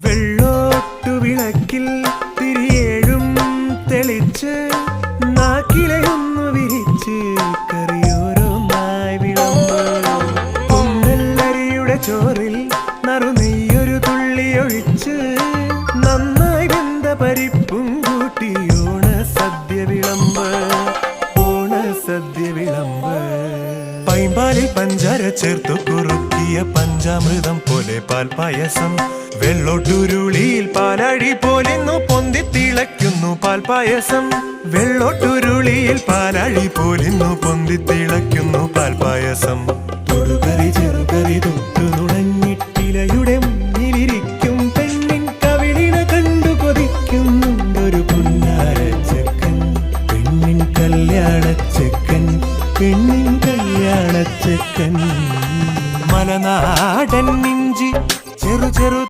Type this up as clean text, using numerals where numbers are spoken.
വെള്ളോട്ടു വിളക്കിൽ തിരിയേഴും തെളിച്ച് നാക്കിലയൊന്നു വിരിച്ച് കറിയോരോന്നായി വിളമ്പ്. പൊന്നല്ലരിയുടെ ചോറിൽ നറുനെയ്യൊരു തുള്ളി ഒഴിച്ച് നന്നായി വെന്ത പരിപ്പും കൂട്ടി ഓണസദ്യ വിളമ്പ്. ഓണസദ്യ വിളമ്പ്. പൈമ്പാലിൽ പഞ്ചാര ചേർത്തു കുറുക്കിയ പഞ്ചാമൃതം പോലെ പാൽപായസം. വെള്ളോട്ടുരുളിയിൽ പാലഴി പോലിന്നു പൊന്തി തിളയ്ക്കുന്നു പാൽപായസം. വെള്ളോട്ടുരുളിയിൽ പാലഴി പോലിന്നു പൊന്തി തിളയ്ക്കുന്നു പാൽപായസം. തൊടുകറി ചെറുകറി തൊട്ടു തുടങ്ങി